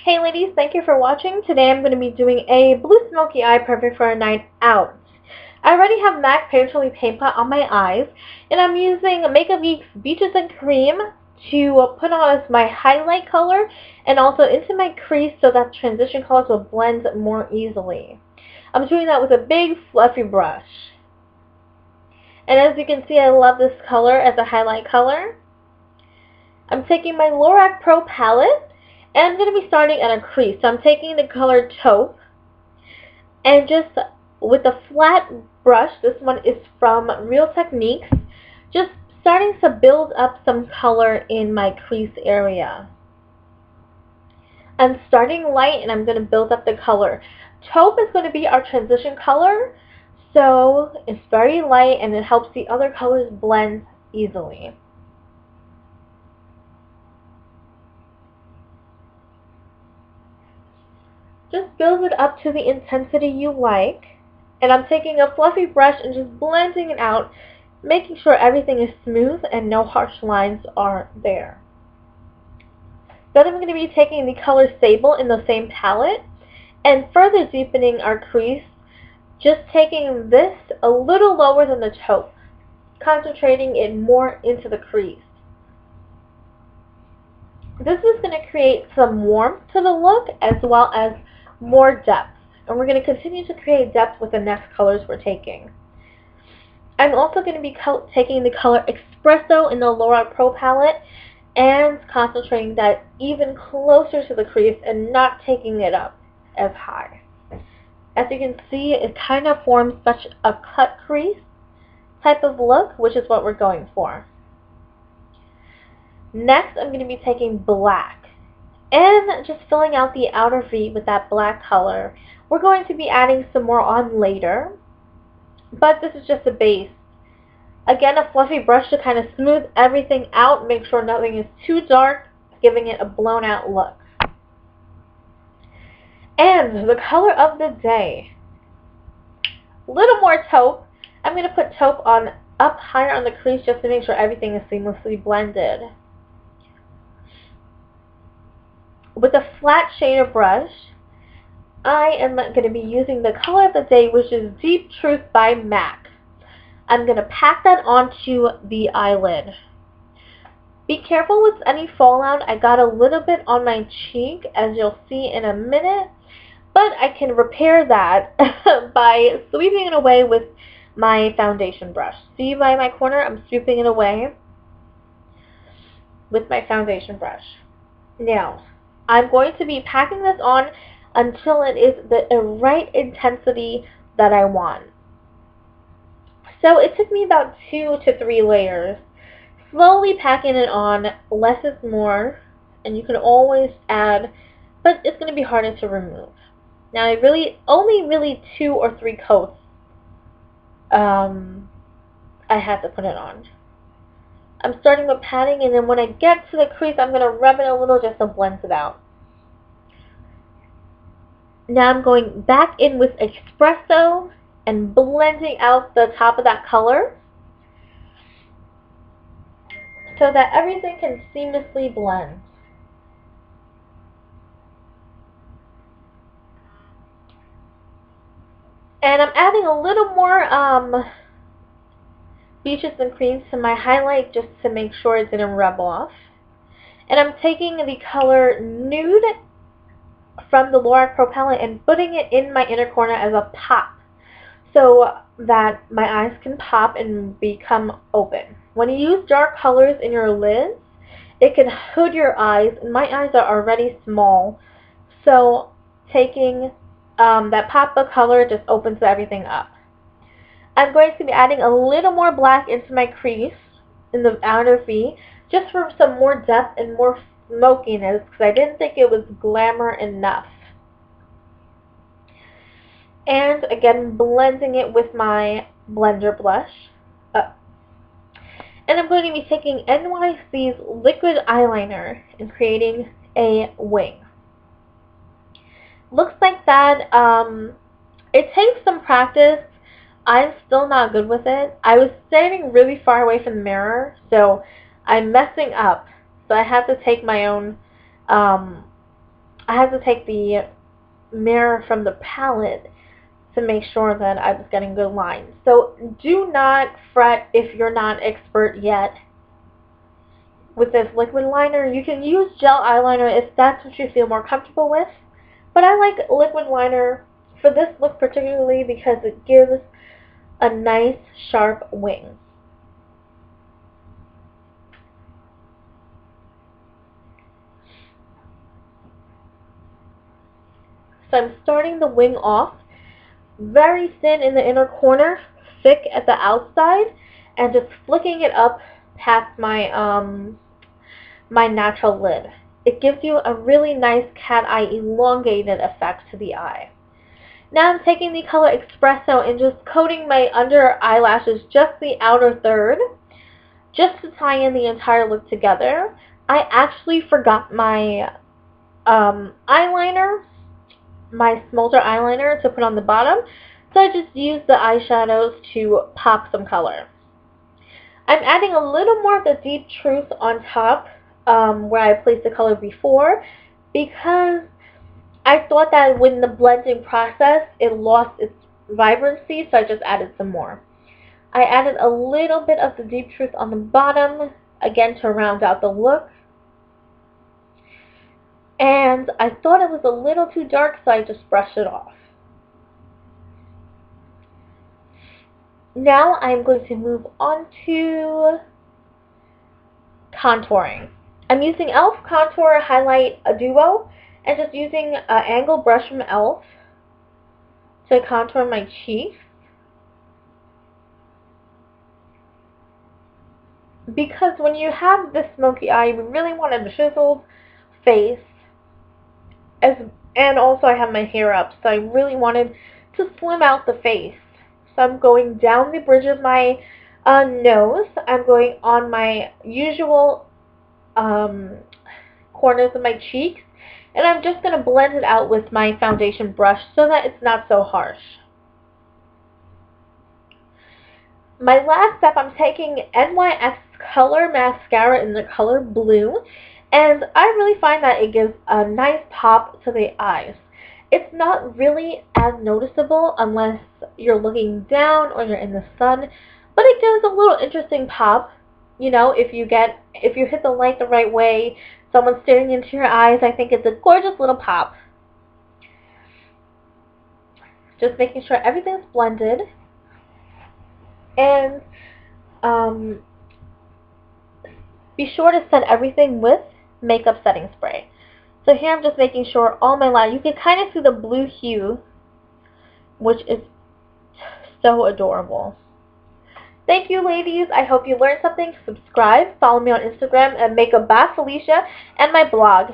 Hey ladies, thank you for watching. Today I'm going to be doing a blue smoky eye perfect for a night out. I already have MAC Painterly Paint Pot on my eyes, and I'm using Makeup Geek's Beaches and Cream to put on as my highlight color and also into my crease so that transition colors will blend more easily. I'm doing that with a big fluffy brush. And as you can see, I love this color as a highlight color. I'm taking my Lorac Pro palette, and I'm going to be starting at a crease. So I'm taking the color taupe, and just with a flat brush, this one is from Real Techniques, just starting to build up some color in my crease area. I'm starting light, and I'm going to build up the color. Taupe is going to be our transition color, so it's very light, and it helps the other colors blend easily. Just build it up to the intensity you like. And I'm taking a fluffy brush and just blending it out, making sure everything is smooth and no harsh lines are there. Then I'm going to be taking the color Sable in the same palette and further deepening our crease, just taking this a little lower than the taupe, concentrating it more into the crease. This is going to create some warmth to the look as well as more depth, and we're going to continue to create depth with the next colors we're taking. I'm also going to be taking the color Espresso in the Lorac Pro palette and concentrating that even closer to the crease and not taking it up as high. As you can see, it kind of forms such a cut crease type of look, which is what we're going for. Next, I'm going to be taking black and just filling out the outer V with that black color. We're going to be adding some more on later, but this is just a base. Again, a fluffy brush to kind of smooth everything out, make sure nothing is too dark, giving it a blown out look. And the color of the day, a little more taupe. I'm going to put taupe on up higher on the crease just to make sure everything is seamlessly blended. With a flat shader brush, I am going to be using the color of the day, which is Deep Truth by MAC. I'm going to pack that onto the eyelid. Be careful with any fallout. I got a little bit on my cheek, as you'll see in a minute, but I can repair that by sweeping it away with my foundation brush. See by my corner, I'm sweeping it away with my foundation brush. Now, I'm going to be packing this on until it is the right intensity that I want. So it took me about 2 to 3 layers. Slowly packing it on, less is more, and you can always add, but it's going to be harder to remove. Now I only really 2 or 3 coats I had to put it on. I'm starting with patting, and then when I get to the crease, I'm going to rub it a little just to blend it out. Now I'm going back in with Espresso and blending out the top of that color so that everything can seamlessly blend. And I'm adding a little more Beaches and Creams to my highlight just to make sure it didn't rub off. And I'm taking the color Nude from the Lorac Pro palette and putting it in my inner corner as a pop so that my eyes can pop and become open. When you use dark colors in your lids, it can hood your eyes, and my eyes are already small, so taking that pop of color just opens everything up. I'm going to be adding a little more black into my crease in the outer V just for some more depth and more smokiness because I didn't think it was glamour enough. And again, blending it with my blender blush. And I'm going to be taking NYC's liquid eyeliner and creating a wing. Looks like that. It takes some practice. I'm still not good with it. I was standing really far away from the mirror, so I'm messing up. So I have to take my own I had to take the mirror from the palette to make sure that I was getting good lines. So do not fret if you're not expert yet with this liquid liner. You can use gel eyeliner if that's what you feel more comfortable with. But I like liquid liner for this look particularly because it gives a nice sharp wing. So I'm starting the wing off very thin in the inner corner, thick at the outside, and just flicking it up past my my natural lid. It gives you a really nice cat eye elongated effect to the eye. Now I'm taking the color Espresso and just coating my under eyelashes, just the outer third, just to tie in the entire look together. I actually forgot my eyeliner, my smolder eyeliner to put on the bottom, so I just used the eyeshadows to pop some color. I'm adding a little more of the Deep Truth on top where I placed the color before, because I thought that when the blending process it lost its vibrancy, so I just added some more. I added a little bit of the Deep Truth on the bottom, again to round out the look. And I thought it was a little too dark, so I just brushed it off. Now I'm going to move on to contouring. I'm using e.l.f. Contour Highlight Duo and just using an angled brush from e.l.f. to contour my cheeks. Because when you have this smoky eye, you really want a chiseled face. And also I have my hair up, so I really wanted to slim out the face. So I'm going down the bridge of my nose. I'm going on my usual corners of my cheeks. And I'm just going to blend it out with my foundation brush so that it's not so harsh. My last step, I'm taking NYX Color Mascara in the color Blue. And I really find that it gives a nice pop to the eyes. It's not really as noticeable unless you're looking down or you're in the sun, but it gives a little interesting pop. You know, if you hit the light the right way, someone's staring into your eyes, I think it's a gorgeous little pop. Just making sure everything's blended. And be sure to set everything with makeup setting spray. So here I'm just making sure all my lines, you can kind of see the blue hue, which is so adorable. Thank you, ladies. I hope you learned something. Subscribe, follow me on Instagram at Makeup by Felicia, and my blog,